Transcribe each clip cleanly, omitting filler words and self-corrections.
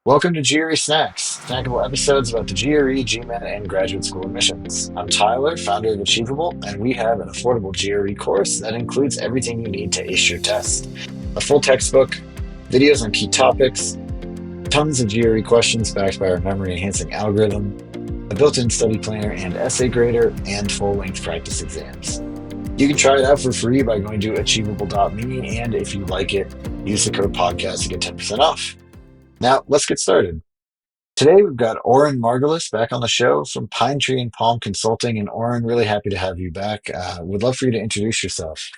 Welcome to GRE Snacks, snackable episodes about the GRE, GMAT, and graduate school admissions. I'm Tyler, founder of Achievable, and we have an affordable GRE course that includes everything you need to ace your test. A full textbook, videos on key topics, tons of GRE questions backed by our memory enhancing algorithm, a built-in study planner and essay grader, and full-length practice exams. You can try it out for free by going to achievable.me, and if you like it, use the code podcast to get 10% off. Now, let's get started. Today we've got Oren Margolis back on the show from Pinetree and Palm Consulting. And Oren, really happy to have you back. Would love for you to introduce yourself.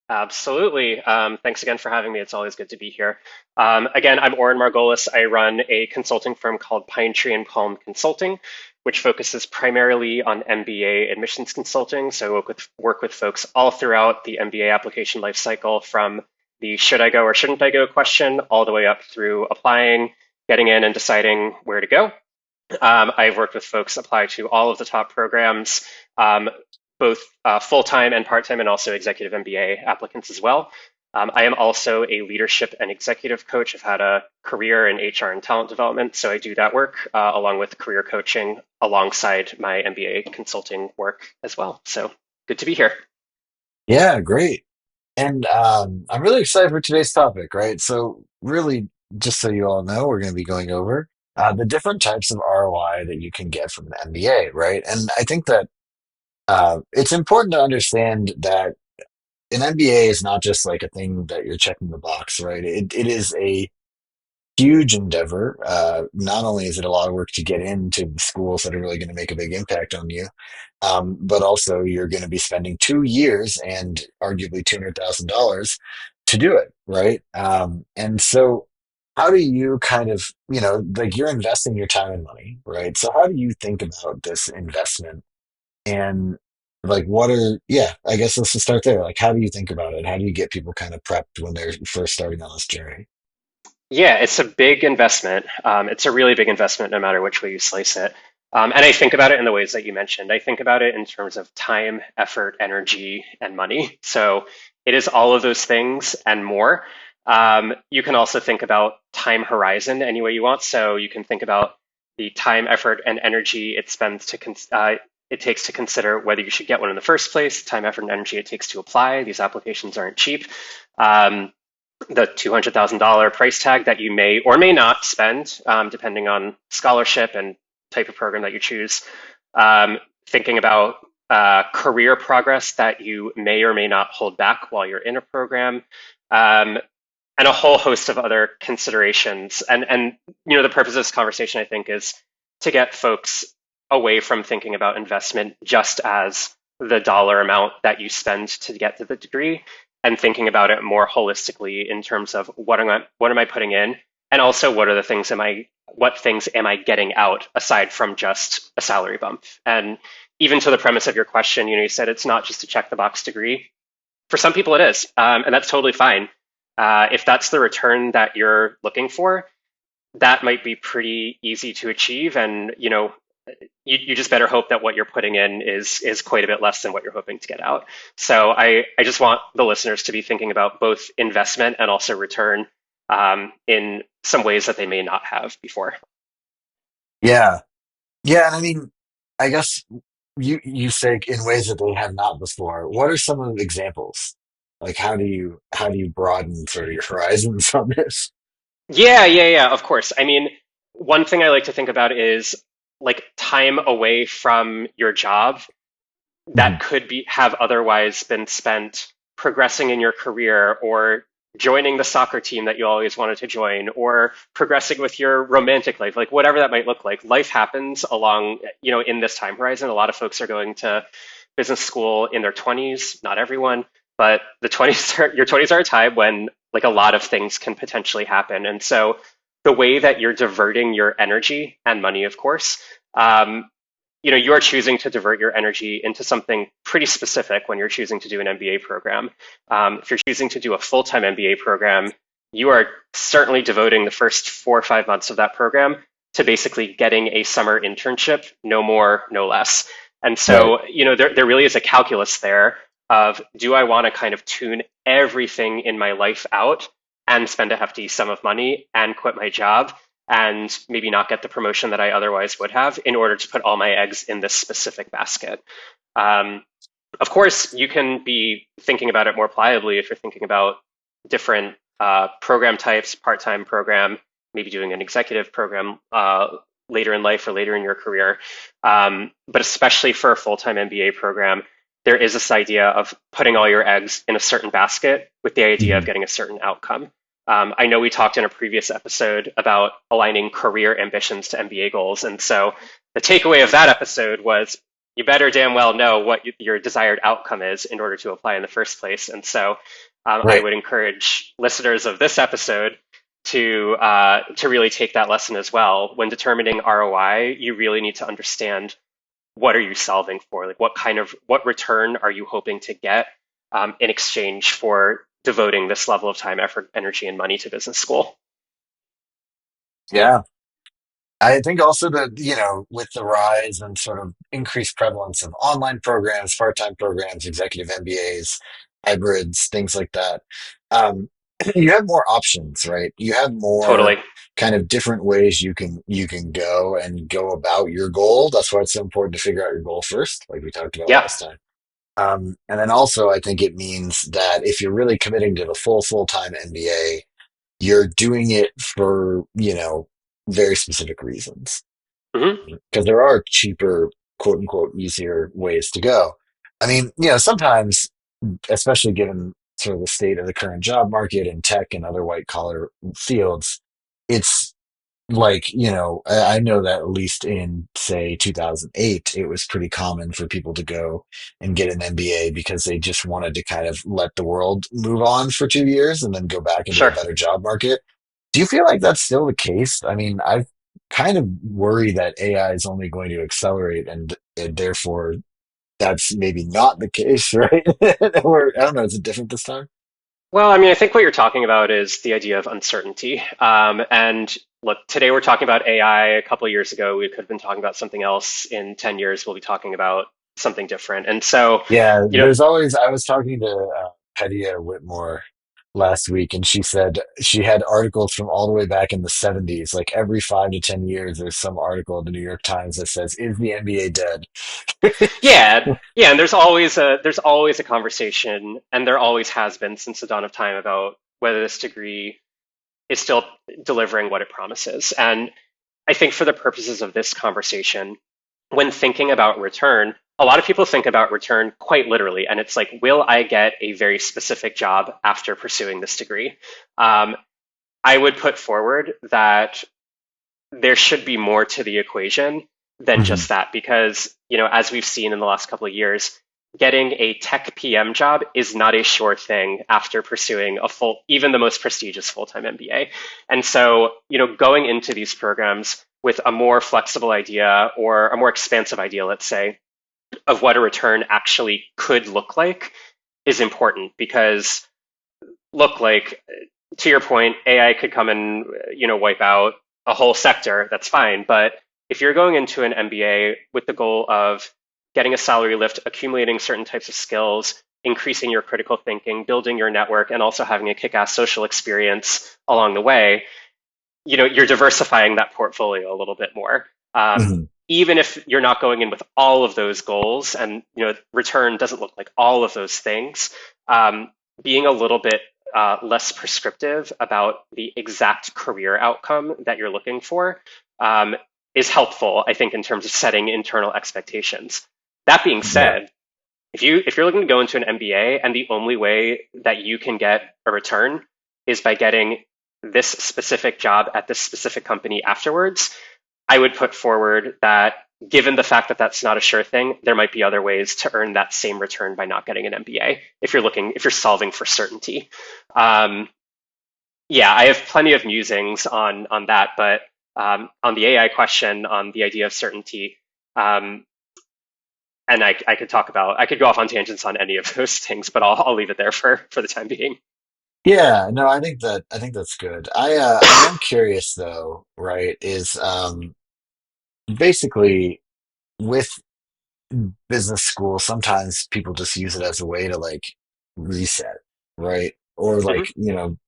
Absolutely. Thanks again for having me. It's always good to be here. Again, I'm Oren Margolis. I run a consulting firm called Pinetree and Palm Consulting, which focuses primarily on MBA admissions consulting. So I work with folks all throughout the MBA application lifecycle, from the should I go or shouldn't I go question all the way up through applying, getting in and deciding where to go. I've worked with folks apply to all of the top programs, both full-time and part-time, and also executive MBA applicants as well. I am also a leadership and executive coach. I've had a career in HR and talent development, so I do that work along with career coaching alongside my MBA consulting work as well. So good to be here. Yeah, great. And I'm really excited for today's topic, right? So, really, just so you all know, we're going to be going over the different types of ROI that you can get from an MBA, right? And I think that it's important to understand that an MBA is not just like a thing that you're checking the box, right? It is a huge endeavor. Not only is it a lot of work to get into the schools that are really going to make a big impact on you, but also you're going to be spending 2 years and arguably $200,000 to do it, right? And so, how do you kind of, like you're investing your time and money, right? So, how do you think about this investment and like yeah, I guess let's just start there. Like, how do you think about it? How do you get people kind of prepped when they're first starting on this journey? Yeah, it's a big investment. It's a really big investment no matter which way you slice it. And I think about it in the ways that you mentioned. I think about it in terms of time, effort, energy, and money. So it is all of those things and more. You can also think about time horizon any way you want. So you can think about the time, effort, and energy it takes to consider whether you should get one in the first place, time, effort, and energy it takes to apply. These applications aren't cheap. Um, the $200,000 price tag that you may or may not spend, depending on scholarship and type of program that you choose. Thinking about career progress that you may or may not hold back while you're in a program, um, and a whole host of other considerations. And the purpose of this conversation, I think, is to get folks away from thinking about investment just as the dollar amount that you spend to get to the degree, and thinking about it more holistically in terms of what am I putting in, and also what things am I getting out aside from just a salary bump. And even to the premise of your question, you said it's not just a check the box degree. For some people it is, and that's totally fine. If that's the return that you're looking for, that might be pretty easy to achieve. And you just better hope that what you're putting in is quite a bit less than what you're hoping to get out. So I just want the listeners to be thinking about both investment and also return, in some ways that they may not have before. Yeah. Yeah, and I mean, I guess you say in ways that they have not before. What are some of the examples? Like how do you broaden sort of your horizons on this? Yeah, yeah, yeah, of course. I mean, one thing I like to think about is like time away from your job Mhm. that could be have otherwise been spent progressing in your career, or joining the soccer team that you always wanted to join, or progressing with your romantic life, like whatever that might look like. Life happens in this time horizon. A lot of folks are going to business school in their 20s, not everyone, but your 20s are a time when like a lot of things can potentially happen. And so the way that you're diverting your energy and money, of course, um, you are choosing to divert your energy into something pretty specific when you're choosing to do an MBA program. If you're choosing to do a full-time MBA program, you are certainly devoting the first 4 or 5 months of that program to basically getting a summer internship, no more, no less. And Right. so, there really is a calculus there of, do I want to kind of tune everything in my life out and spend a hefty sum of money and quit my job? and maybe not get the promotion that I otherwise would have in order to put all my eggs in this specific basket. Um, of course, you can be thinking about it more pliably if you're thinking about different program types, part-time program, maybe doing an executive program later in life or later in your career. But especially for a full-time MBA program, there is this idea of putting all your eggs in a certain basket with the idea of Hmm. getting a certain outcome. I know we talked in a previous episode about aligning career ambitions to MBA goals. And so the takeaway of that episode was you better damn well know what your desired outcome is in order to apply in the first place. And so I Right. would encourage listeners of this episode to really take that lesson as well. When determining ROI, you really need to understand what are you solving for? Like what return are you hoping to get in exchange for devoting this level of time, effort, energy, and money to business school? Yeah. I think also that, with the rise and sort of increased prevalence of online programs, part-time programs, executive MBAs, hybrids, things like that, um, you have more options, right? You have more Totally. kind of different ways you can go and go about your goal. That's why it's so important to figure out your goal first, like we talked about Yeah. last time. And then also, I think it means that if you're really committing to the full-time MBA, you're doing it for, very specific reasons. Hmm. Because there are cheaper, quote unquote, easier ways to go. I mean, sometimes, especially given sort of the state of the current job market in tech and other white collar fields, it's like, I know that at least in, say, 2008, it was pretty common for people to go and get an MBA because they just wanted to kind of let the world move on for 2 years and then go back into a Sure. better job market. Do you feel like that's still the case? I mean, I kind of worry that AI is only going to accelerate and therefore that's maybe not the case, right? Or I don't know, is it different this time? Well, I think what you're talking about is the idea of uncertainty. And look, today we're talking about AI. A couple of years ago, we could have been talking about something else. In 10 years, we'll be talking about something different. And so, Yeah, you know, I was talking to Pedia Whitmore last week, and she said she had articles from all the way back in the 70s. Like every 5 to 10 years, there's some article in the New York Times that says, "Is the NBA dead?" yeah, yeah, and there's always a conversation, and there always has been since the dawn of time about whether this degree is still delivering what it promises. And I think for the purposes of this conversation, when thinking about return, a lot of people think about return quite literally, and it's like, will I get a very specific job after pursuing this degree? Um, I would put forward that there should be more to the equation than Mhm. just that, because as we've seen in the last couple of years, getting a tech PM job is not a sure thing after pursuing even the most prestigious full-time MBA. And so, going into these programs with a more flexible idea or a more expansive idea, let's say, of what a return actually could look like is important because look like to your point, AI could come and wipe out a whole sector. That's fine, but if you're going into an MBA with the goal of getting a salary lift, accumulating certain types of skills, increasing your critical thinking, building your network, and also having a kick-ass social experience along the way, you're diversifying that portfolio a little bit more. Mhm. Even if you're not going in with all of those goals, and return doesn't look like all of those things, being a little bit less prescriptive about the exact career outcome that you're looking for um, is helpful, I think, in terms of setting internal expectations. That being Yeah. said, if you're looking to go into an MBA and the only way that you can get a return is by getting this specific job at this specific company afterwards, I would put forward that given the fact that that's not a sure thing, there might be other ways to earn that same return by not getting an MBA if you're solving for certainty. Um, yeah, I have plenty of musings on that, but on the AI question, on the idea of certainty, um, and I could go off on tangents on any of those things, but I'll leave it there for the time being. Yeah, no, I think that's good. I am curious though, right? Is basically with business school, sometimes people just use it as a way to like reset, right? Or Hmm. like,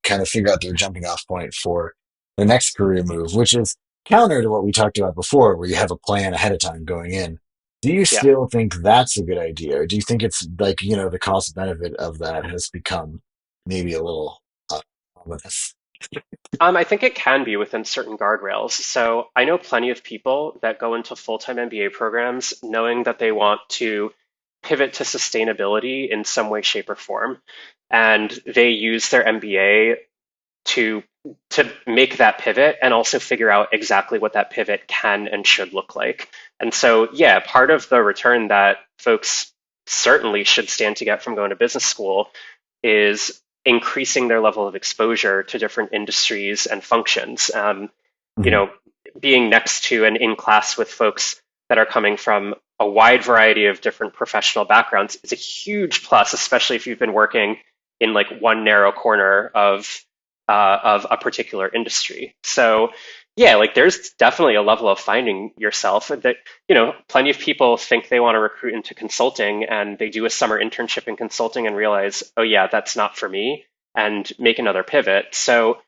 kind of figure out their jumping off point for the next career move, which is counter to what we talked about before, where you have a plan ahead of time going in. Do you Yeah. still think that's a good idea? Or do you think it's like, the cost benefit of that has become maybe a little ominous? I think it can be within certain guardrails. So I know plenty of people that go into full-time MBA programs knowing that they want to pivot to sustainability in some way, shape, or form. And they use their MBA to make that pivot and also figure out exactly what that pivot can and should look like. And so, yeah, part of the return that folks certainly should stand to get from going to business school is increasing their level of exposure to different industries and functions. You Mhm. know, being next to and in class with folks that are coming from a wide variety of different professional backgrounds is a huge plus, especially if you've been working in like one narrow corner of a particular industry. So yeah, like there's definitely a level of finding yourself that, plenty of people think they want to recruit into consulting and they do a summer internship in consulting and realize, oh yeah, that's not for me and make another pivot. So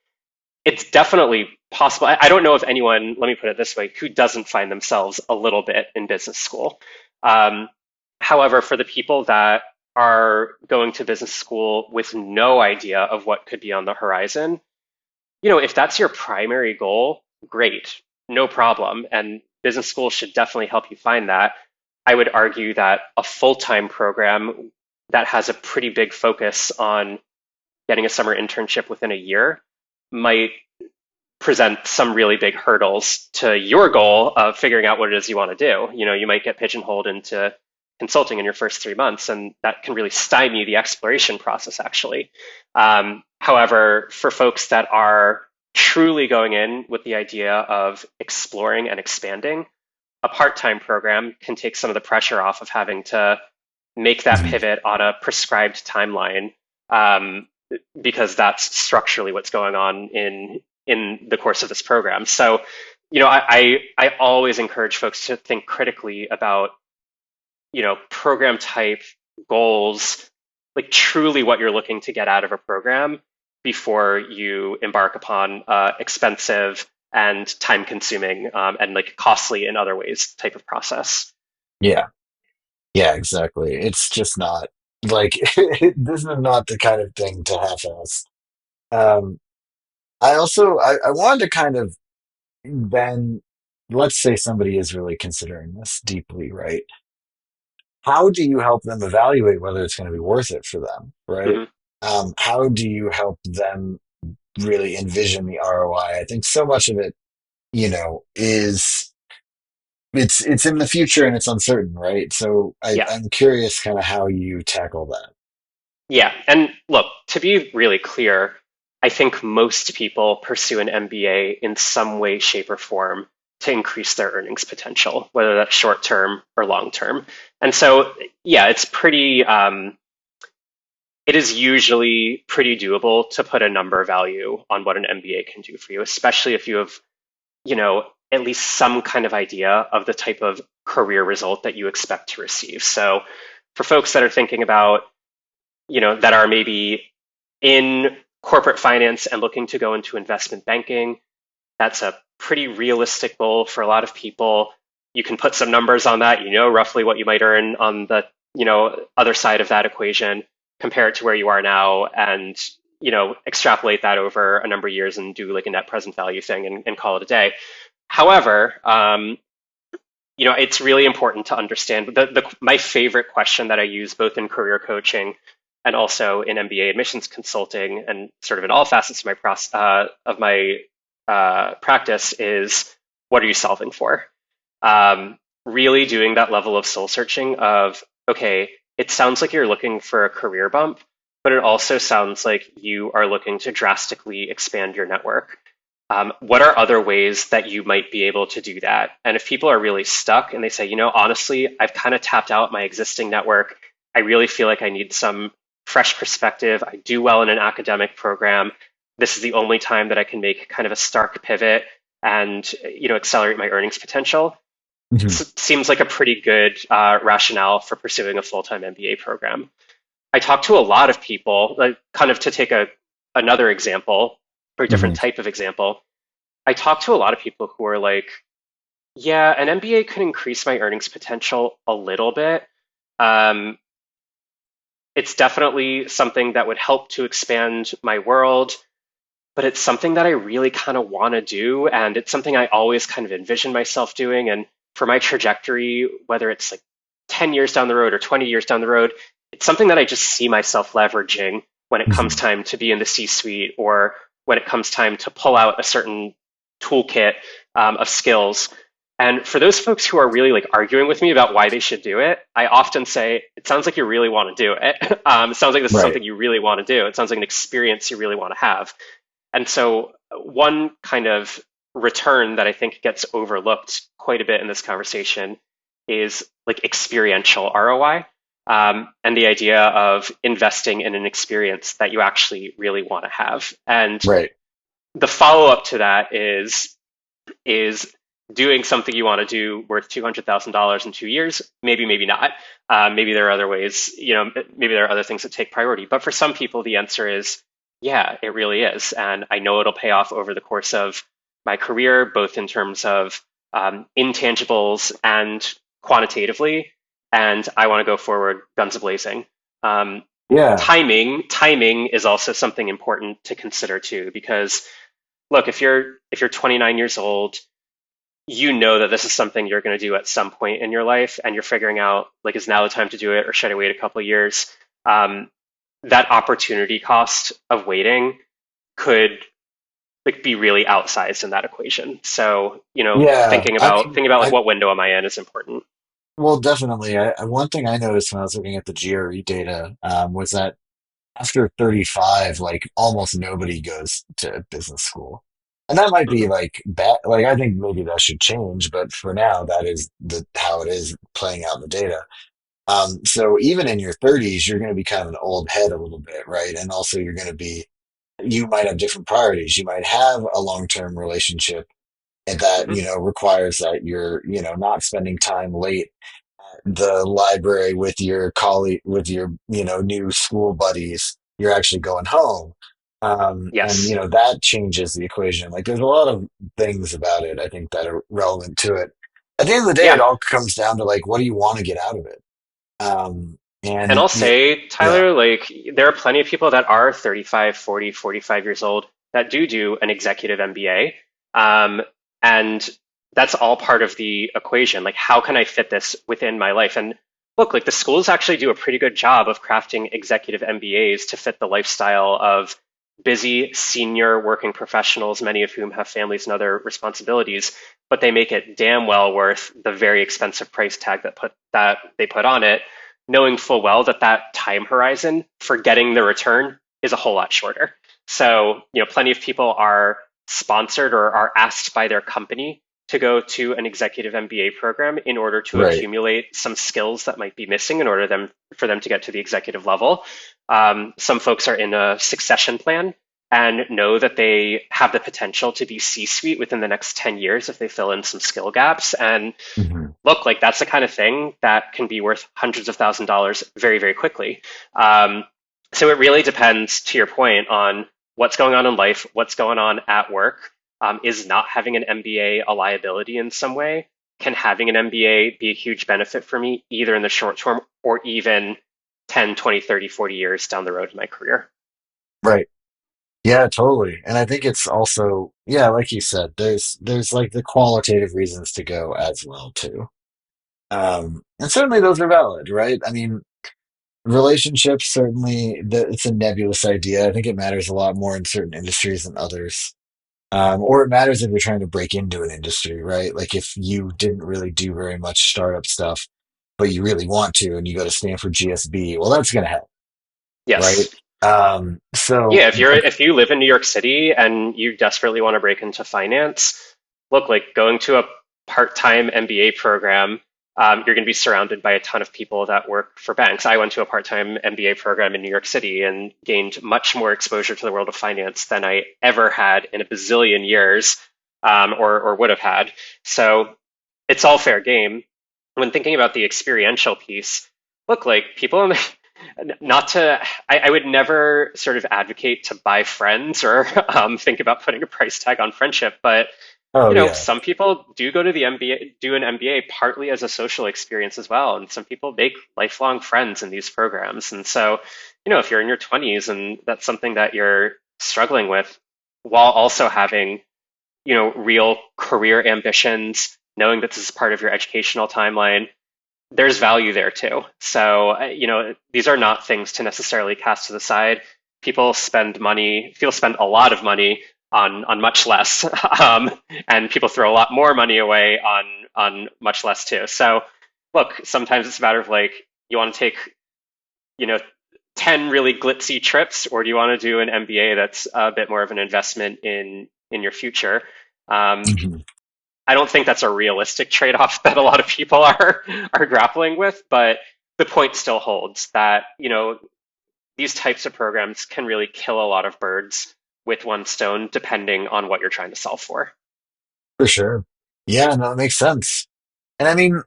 it's definitely possible. I don't know of anyone, let me put it this way, who doesn't find themselves a little bit in business school. Um, However, for the people that are going to business school with no idea of what could be on the horizon, if that's your primary goal, great, no problem. And business school should definitely help you find that. I would argue that a full time program that has a pretty big focus on getting a summer internship within a year might present some really big hurdles to your goal of figuring out what it is you want to do. You might get pigeonholed into consulting in your first 3 months, and that can really stymie the exploration process, actually. However, for folks that are truly going in with the idea of exploring and expanding, a part time program can take some of the pressure off of having to make that Mhm. pivot on a prescribed timeline, um, because that's structurally what's going on in the course of this program. So, I always encourage folks to think critically about, program type, goals, like truly what you're looking to get out of a program before you embark upon expensive and time consuming, and like costly in other ways type of process. Yeah. Yeah, exactly. It's just not like this is not the kind of thing to half-ass. Um, I wanted to kind of then, let's say somebody is really considering this deeply, right? How do you help them evaluate whether it's going to be worth it for them, right? Hmm. How do you help them really envision the ROI? I think so much of it, is it's in the future and it's uncertain, right? So Yeah. I'm curious kind of how you tackle that. Yeah. And look, to be really clear, I think most people pursue an MBA in some way, shape, or form to increase their earnings potential, whether that's short term or long term. And so, yeah, it is usually pretty doable to put a number value on what an MBA can do for you, especially if you have, at least some kind of idea of the type of career result that you expect to receive. So for folks that are thinking about, that are maybe in corporate finance and looking to go into investment banking, that's a pretty realistic goal for a lot of people. You can put some numbers on that, roughly what you might earn on the, other side of that equation, compare it to where you are now, and, extrapolate that over a number of years and do like a net present value thing and call it a day. However, it's really important to understand my favorite question that I use both in career coaching and also in MBA admissions consulting and sort of in all facets of my practice is, what are you solving for? Really doing that level of soul searching of, okay, it sounds like you're looking for a career bump, but it also sounds like you are looking to drastically expand your network. What are other ways that you might be able to do that? And if people are really stuck and they say, honestly, I've kind of tapped out my existing network, I really feel like I need some fresh perspective. I do well in an academic program. This is the only time that I can make kind of a stark pivot and, accelerate my earnings potential. Mhm. Seems like a pretty good rationale for pursuing a full-time MBA program. I talk to a lot of people, like, kind of to take another example or a different Mhm. type of example. I talk to a lot of people who are like, yeah, an MBA could increase my earnings potential a little bit. Um, it's definitely something that would help to expand my world, but it's something that I really kind of want to do. And it's something I always kind of envision myself doing. And for my trajectory, whether it's like 10 years down the road or 20 years down the road, it's something that I just see myself leveraging when it comes Mhm. time to be in the C suite or when it comes time to pull out a certain toolkit of skills. And for those folks who are really like arguing with me about why they should do it, I often say, it sounds like you really want to do it. It sounds like this is Right. something you really want to do. It sounds like an experience you really want to have. And so, one kind of return that I think gets overlooked quite a bit in this conversation is like experiential ROI, and the idea of investing in an experience that you actually really want to have. And Right. the follow up to that is doing something you want to do worth $200,000 in 2 years. Maybe, maybe not. Maybe there are other ways. Maybe there are other things that take priority. But for some people, the answer is, yeah, it really is, and I know it'll pay off over the course of my career, both in terms of intangibles and quantitatively. And I want to go forward guns a blazing. Um, Yeah. timing is also something important to consider too, because look, if you're 29 years old, you know that this is something you're going to do at some point in your life, and you're figuring out like, is now the time to do it, or should I wait a couple of years? Um, that opportunity cost of waiting could like be really outsized in that equation. So, Yeah. thinking about like what window am I in is important. Well, definitely. One thing I noticed when I was looking at the GRE data was that after 35, like almost nobody goes to business school. And that might be Mhm. like bad. Like, I think maybe that should change, but for now, that is how it is playing out in the data. So even in your 30s, you're going to be kind of an old head a little bit, right? And also you might have different priorities. You might have a long-term relationship and that, Mhm. requires that you're, not spending time late the library with your colleague, with your, new school buddies. You're actually going home. And, Yes. that changes the equation. Like there's a lot of things about it, I think, that are relevant to it. At the end of the day, it Yeah. all comes down to like, what do you want to get out of it? And And I'll say, yeah, Tyler, like there are plenty of people that are 35, 40, 45 years old that do an executive MBA. And that's all part of the equation. Like, how can I fit this within my life? And look, like the schools actually do a pretty good job of crafting executive MBAs to fit the lifestyle of busy senior working professionals, many of whom have families and other responsibilities, but they make it damn well worth the very expensive price tag that they put on it, knowing full well that that time horizon for getting the return is a whole lot shorter. So, plenty of people are sponsored or are asked by their company to go to an executive MBA program in order to right. accumulate some skills that might be missing in order for them to get to the executive level. Some folks are in a succession plan and know that they have the potential to be C-suite within the next 10 years if they fill in some skill gaps. And Mhm. look, like that's the kind of thing that can be worth hundreds of $1,000s very, very quickly. So it really depends, to your point, on what's going on in life, what's going on at work. Is not having an MBA a liability in some way? Can having an MBA be a huge benefit for me, either in the short term or even 10, 20, 30, 40 years down the road in my career? Right. Yeah, totally. And I think it's also, yeah, like you said, there's like the qualitative reasons to go as well too. And certainly those are valid, right? I mean, relationships certainly it's a nebulous idea. I think it matters a lot more in certain industries than others. Or it matters if you're trying to break into an industry, right? Like if you didn't really do very much startup stuff, but you really want to, and you go to Stanford GSB, well, that's going to help, right? Yes. So Yeah, if you live in New York City and you desperately want to break into finance, look, like going to a part-time MBA program, you're going to be surrounded by a ton of people that work for banks. I went to a part-time MBA program in New York City and gained much more exposure to the world of finance than I ever had in a bazillion years, or would have had. So it's all fair game. When thinking about the experiential piece, look, like people in the Not to, I would never sort of advocate to buy friends or think about putting a price tag on friendship, but Oh yeah, some people do go to the MBA, do an MBA partly as a social experience as well. And some people make lifelong friends in these programs. And so, if you're in your 20s and that's something that you're struggling with while also having, real career ambitions, knowing that this is part of your educational timeline, there's value there too. So, these are not things to necessarily cast to the side. People spend a lot of money on much less, and people throw a lot more money away on much less too. So, look, sometimes it's a matter of like you want to take, you know, 10 really glitzy trips, or do you want to do an MBA that's a bit more of an investment in your future? Um, Mhm. I don't think that's a realistic trade-off that a lot of people are grappling with, but the point still holds that, these types of programs can really kill a lot of birds with one stone, depending on what you're trying to solve for. For sure. Yeah, no, it makes sense. And I mean,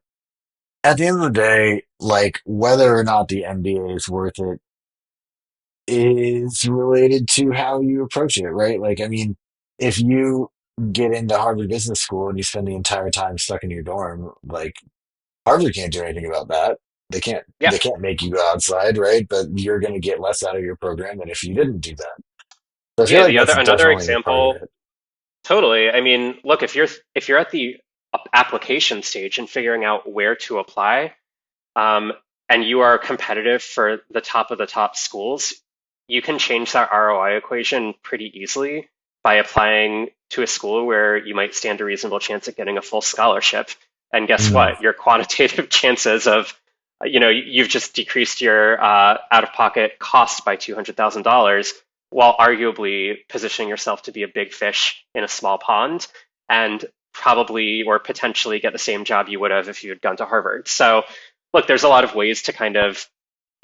at the end of the day, like whether or not the MBA is worth it is related to how you approach it, right? Like, I mean, if you get into Harvard Business School and you spend the entire time stuck in your dorm, like Harvard can't do anything about that. They can't Yeah. they can't make you go outside, right? But you're going to get less out of your program than if you didn't do that. So I feel Yeah, like the other that's another definitely a part of example, it. totally. I mean, look, if you're at the application stage and figuring out where to apply, um, and you are competitive for the top of the top schools, you can change that ROI equation pretty easily by applying to a school where you might stand a reasonable chance at getting a full scholarship. And guess Mm, what? Your quantitative chances of, you've just decreased your out of pocket cost by $200,000 while arguably positioning yourself to be a big fish in a small pond and probably or potentially get the same job you would have if you had gone to Harvard. So, look, there's a lot of ways to kind of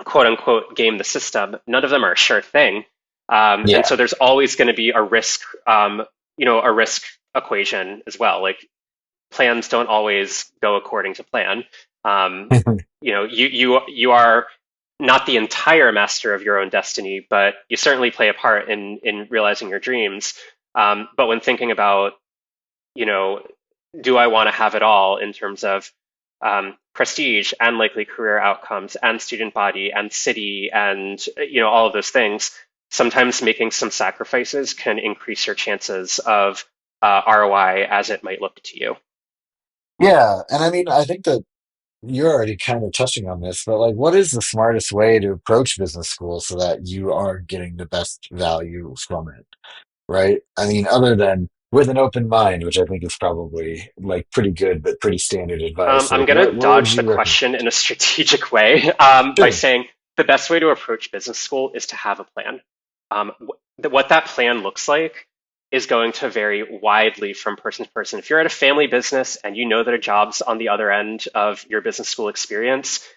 quote unquote game the system. None of them are a sure thing. And yeah. so there's always going to be a risk equation as well. Like plans don't always go according to plan. Um, you are not the entire master of your own destiny, but you certainly play a part in realizing your dreams. But when thinking about, you know, do I want to have it all in terms of prestige and likely career outcomes and student body and city and all of those things, sometimes making some sacrifices can increase your chances of ROI as it might look to you. Yeah. And I mean, I think that you're already kind of touching on this, but like, what is the smartest way to approach business school so that you are getting the best value from it, right? I mean, other than with an open mind, which I think is probably like pretty good, but pretty standard advice. I'm Like, going to what would dodge the you recommend? question in a strategic way by Sure. saying the best way to approach business school is to have a plan. What that plan looks like is going to vary widely from person to person. If you're at a family business and you know that a job's on the other end of your business school experience,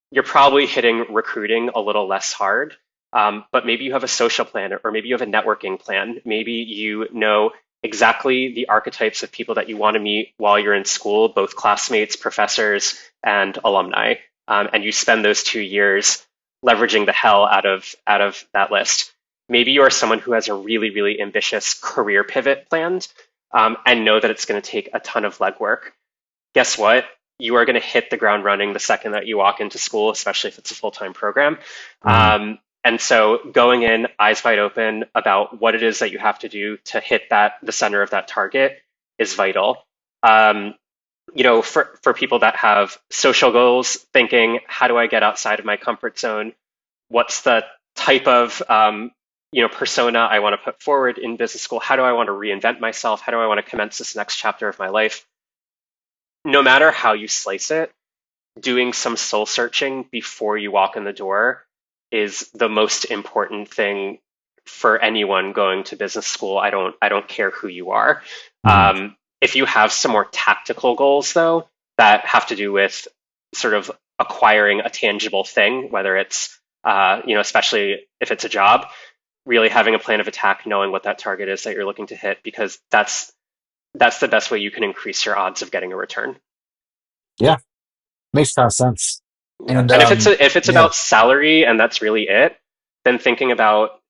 you're probably hitting recruiting a little less hard. But maybe you have a social plan, or maybe you have a networking plan. Maybe you know exactly the archetypes of people that you want to meet while you're in school, both classmates, professors, and alumni. And you spend those 2 years leveraging the hell out of that list. Maybe you are someone who has a really, really ambitious career pivot planned, and know that it's going to take a ton of legwork. Guess what? You are going to hit the ground running the second that you walk into school, especially if it's a full time program. Mhm. And so going in eyes wide open about what it is that you have to do to hit the center of that target is vital. Um, for people that have social goals, thinking, how do I get outside of my comfort zone? What's the type of persona I want to put forward in business school? How do I want to reinvent myself? How do I want to commence this next chapter of my life? No matter how you slice it, doing some soul searching before you walk in the door is the most important thing for anyone going to business school. I don't care who you are. Mhm. If you have some more tactical goals though that have to do with sort of acquiring a tangible thing, whether it's especially if it's a job, really having a plan of attack, knowing what that target is that you're looking to hit, because that's the best way you can increase your odds of getting a return. Yeah, makes a ton of sense. Yeah. And And if it's yeah. about salary and that's really it, then thinking about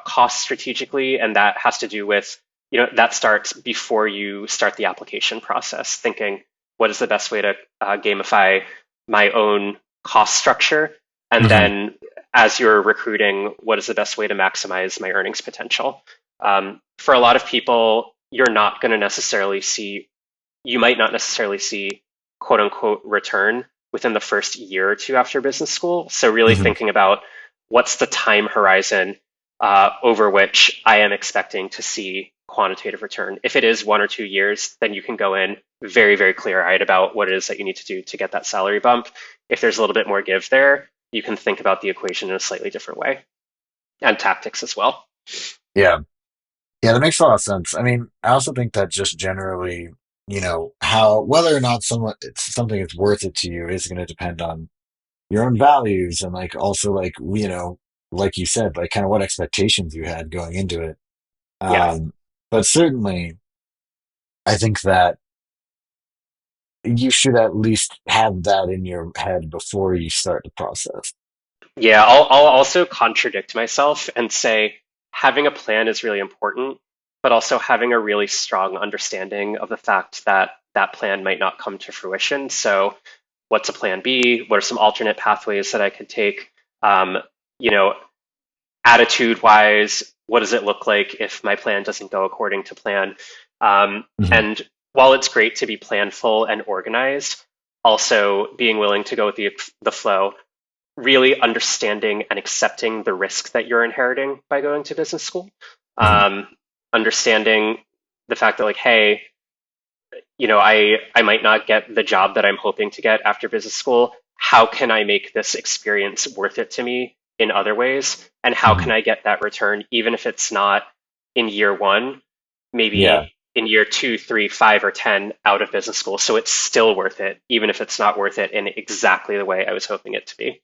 cost strategically, and that has to do with, that starts before you start the application process. Thinking what is the best way to gamify my own cost structure, and Mhm. then as you're recruiting, what is the best way to maximize my earnings potential? For a lot of people, you might not necessarily see quote unquote return within the first year or two after business school. So, really Mhm. thinking about what's the time horizon over which I am expecting to see quantitative return. If it is 1 or 2 years, then you can go in very, very clear eyed about what it is that you need to do to get that salary bump. If there's a little bit more give there, you can think about the equation in a slightly different way and tactics as well. Yeah. Yeah, that makes a lot of sense. I mean, I also think that just generally, how whether or not it's something that's worth it to you is going to depend on your own values and like also like like you said, like kind of what expectations you had going into it. Yeah. But certainly, I think that you should at least have that in your head before you start the process. Yeah, I'll also contradict myself and say having a plan is really important, but also having a really strong understanding of the fact that that plan might not come to fruition. So, what's a plan B? What are some alternate pathways that I could take? Um, you know, attitude wise, what does it look like if my plan doesn't go according to plan? Hmm. And while it's great to be planful and organized, also being willing to go with the flow, really understanding and accepting the risk that you're inheriting by going to business school. Hmm. Um, Understanding the fact that, like, hey, I might not get the job that I'm hoping to get after business school. How can I make this experience worth it to me in other ways? And how Hmm. can I get that return, even if it's not in year one, Yeah. maybe in year 2, 3, 5, or 10 out of business school? So it's still worth it, even if it's not worth it in exactly the way I was hoping it to be.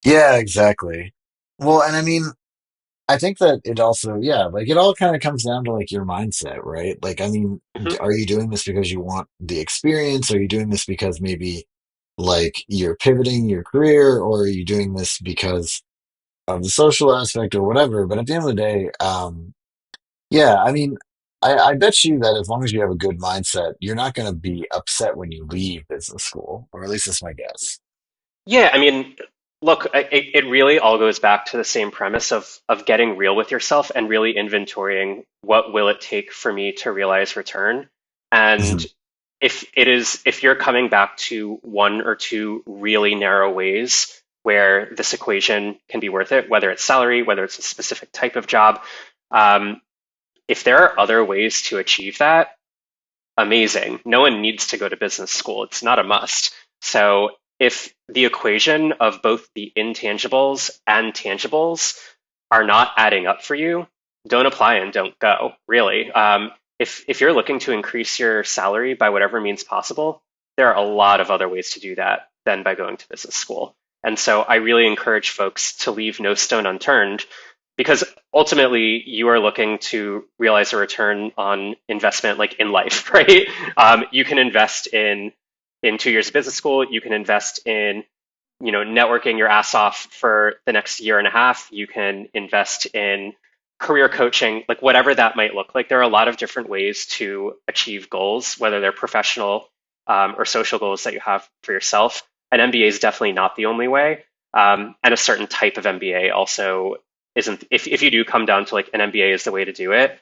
Yeah, exactly. Well, and I mean, I think that it also, yeah, like it all kind of comes down to like your mindset, right? Like, I mean, Mhm. are you doing this because you want the experience? Are you doing this because maybe like you're pivoting your career, or are you doing this because of the social aspect or whatever? But at the end of the day, yeah, I mean, I bet you that as long as you have a good mindset, you're not going to be upset when you leave business school, or at least that's my guess. Yeah, I mean, look, it really all goes back to the same premise of getting real with yourself and really inventorying what will it take for me to realize return. And Hmm. if you're coming back to one or two really narrow ways where this equation can be worth it, whether it's salary, whether it's a specific type of job, um, if there are other ways to achieve that, amazing. No one needs to go to business school. It's not a must. So if the equation of both the intangibles and tangibles are not adding up for you, don't apply and don't go, really. If you're looking to increase your salary by whatever means possible, there are a lot of other ways to do that than by going to business school. And so I really encourage folks to leave no stone unturned, because ultimately you are looking to realize a return on investment, like in life, right? You can invest in 2 years of business school. You can invest in networking your ass off for the next year and a half. You can invest in career coaching, like whatever that might look like. There are a lot of different ways to achieve goals, whether they're professional or social goals that you have for yourself. An MBA is definitely not the only way. And a certain type of MBA also isn't. If you do come down to like an MBA is the way to do it,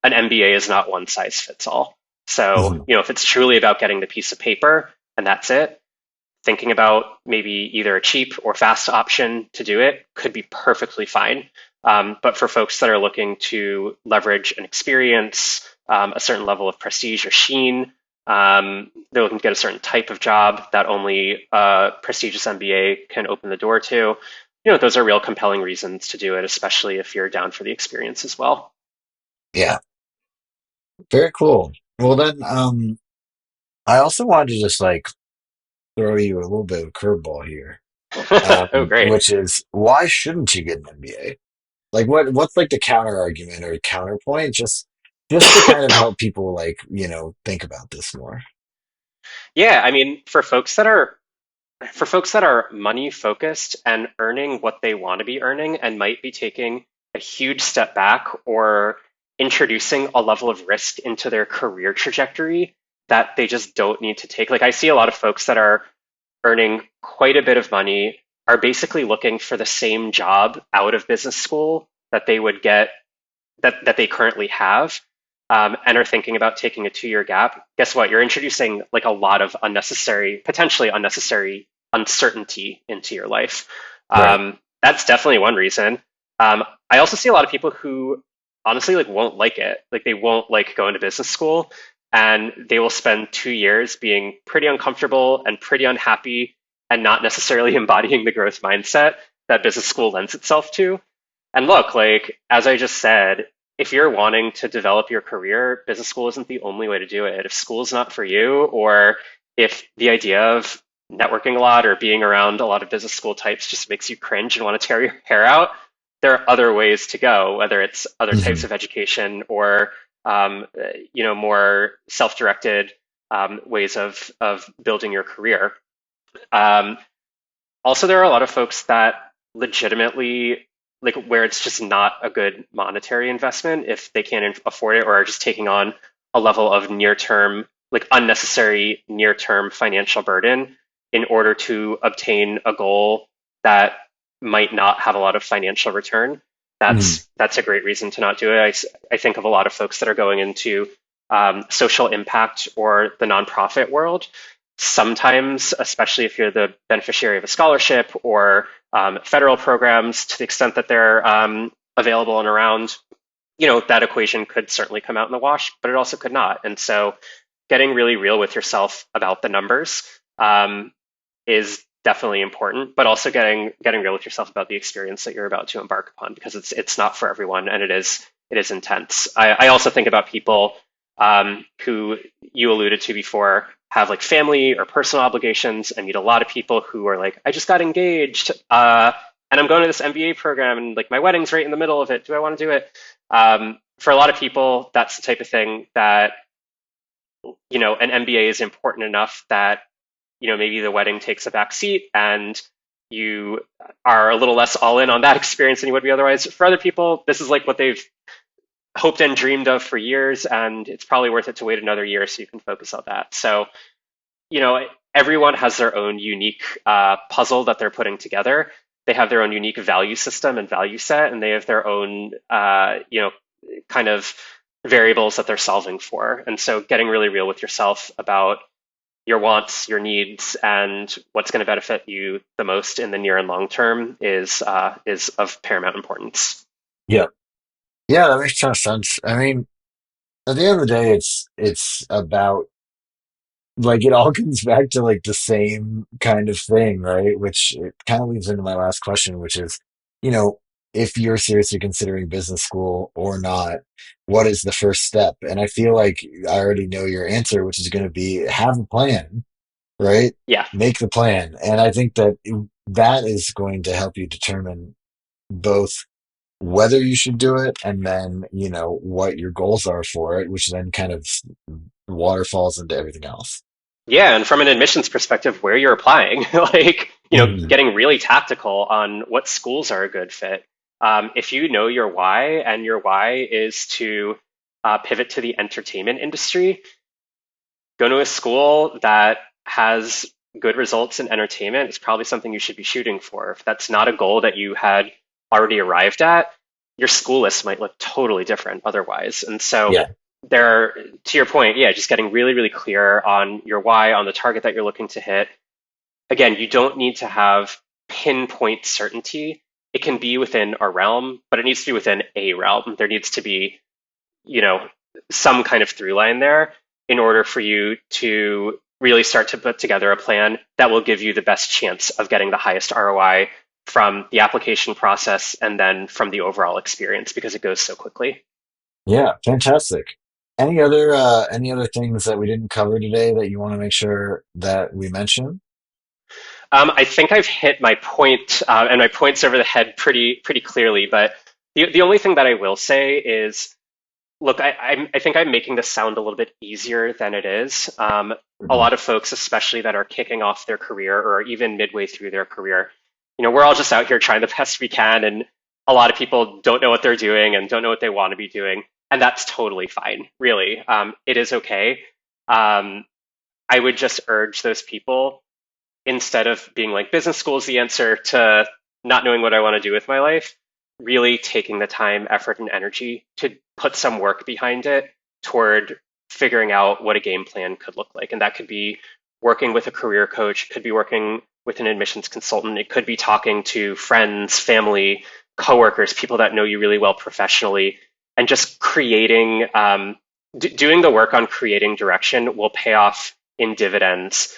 an MBA is not one size fits all. So, Hmm. if it's truly about getting the piece of paper and that's it, thinking about maybe either a cheap or fast option to do it could be perfectly fine. But for folks that are looking to leverage an experience, a certain level of prestige or sheen, they're looking to get a certain type of job that only a prestigious MBA can open the door to. Those are real compelling reasons to do it, especially if you're down for the experience as well. Yeah, very cool. Well, then, I also wanted to just like throw you a little bit of a curveball here, Oh, great. which is why shouldn't you get an MBA? Like, what's like the counter argument or counterpoint? Just to kind of help people like think about this more. Yeah, I mean, for folks that are for folks that are money focused and earning what they want to be earning and might be taking a huge step back or introducing a level of risk into their career trajectory that they just don't need to take. Like I see a lot of folks that are earning quite a bit of money are basically looking for the same job out of business school that they would get that they currently have, and are thinking about taking a 2 year gap. Guess what? You're introducing like a lot of potentially unnecessary uncertainty into your life. Right. That's definitely one reason. I also see a lot of people who honestly like won't like it. Like they won't like going to business school, and they will spend 2 years being pretty uncomfortable and pretty unhappy and not necessarily embodying the growth mindset that business school lends itself to. And look, like as I just said, if you're wanting to develop your career, business school isn't the only way to do it. If school's not for you, or if the idea of networking a lot or being around a lot of business school types just makes you cringe and want to tear your hair out, there are other ways to go, whether it's other types Hmm. of education or more self-directed ways of building your career. Um, Also, there are a lot of folks that legitimately like where it's just not a good monetary investment if they can't afford it or are just taking on a level of near term, like unnecessary near term financial burden in order to obtain a goal that might not have a lot of financial return. Hmm. That's a great reason to not do it. I think of a lot of folks that are going into social impact or the nonprofit world. Sometimes, especially if you're the beneficiary of a scholarship or federal programs, to the extent that they're available and around, that equation could certainly come out in the wash, but it also could not. And so, getting really real with yourself about the numbers is definitely important, but also getting real with yourself about the experience that you're about to embark upon, because it's not for everyone, and it is intense. I also think about people who you alluded to before have like family or personal obligations. I meet a lot of people who are like, I just got engaged, and I'm going to this MBA program, and like my wedding's right in the middle of it. Do I want to do it? For a lot of people, that's the type of thing that an MBA is important enough that maybe the wedding takes a back seat and you are a little less all in on that experience than you would be otherwise. For other people, this is like what they've hoped and dreamed of for years, and it's probably worth it to wait another year so you can focus on that. So, everyone has their own unique puzzle that they're putting together. They have their own unique value system and value set, and they have their own, kind of variables that they're solving for. And so, getting really real with yourself about your wants, your needs, and what's going to benefit you the most in the near and long term is of paramount importance. Yeah. Yeah, that makes a ton of sense. I mean, at the end of the day, it's about like it all comes back to like the same kind of thing, right? Which it kind of leads into my last question, which is, you know, if you're seriously considering business school or not, what is the first step? And I feel like I already know your answer, which is going to be have a plan, right? Yeah. Make the plan. And I think that that is going to help you determine both whether you should do it and then, what your goals are for it, which then kind of waterfalls into everything else. Yeah, and from an admissions perspective, where you're applying, like, Mhm. getting really tactical on what schools are a good fit. If you know your why, and your why is to pivot to the entertainment industry, go to a school that has good results in entertainment. It's probably something you should be shooting for. If that's not a goal that you had already arrived at, your school list might look totally different otherwise. And so Yeah. there, to your point, yeah, just getting really, really clear on your why, on the target that you're looking to hit. Again, you don't need to have pinpoint certainty. It can be within a realm, but it needs to be within a realm. There needs to be, you know, some kind of through line there in order for you to really start to put together a plan that will give you the best chance of getting the highest ROI from the application process and then from the overall experience, because it goes so quickly. Yeah. Fantastic. Any other things that we didn't cover today that you want to make sure that we mention? I think I've hit my point, and my points over the head pretty clearly. But the only thing that I will say is Look, I think I'm making this sound a little bit easier than it is. A Mhm. lot of folks, especially that are kicking off their career or even midway through their career, we're all just out here trying the best we can, and a lot of people don't know what they're doing and don't know what they want to be doing, and that's totally fine. Really, it is okay. Um, I would just urge those people, instead of being like business school is the answer to not knowing what I want to do with my life, really taking the time, effort, and energy to put some work behind it toward figuring out what a game plan could look like. And that could be working with a career coach, could be working with an admissions consultant, it could be talking to friends, family, coworkers, people that know you really well professionally, and just creating, doing the work on creating direction will pay off in dividends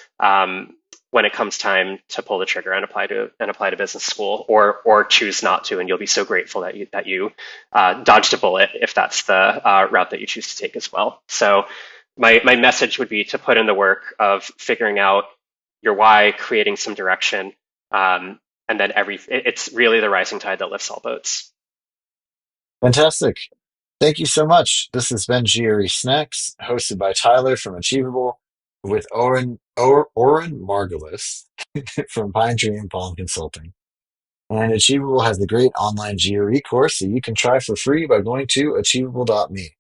when it comes time to pull the trigger and apply to business school, or choose not to, and you'll be so grateful that you dodged a bullet if that's the route that you choose to take as well. So my message would be to put in the work of figuring out your why, creating some direction, and then it's really the rising tide that lifts all boats. Fantastic. Thank you so much. This has been GRE Snacks, hosted by Tyler from Achievable with Oren Margolis from Pinetree Palm Consulting. And Achievable has the great online GRE course that you can try for free by going to achievable.me.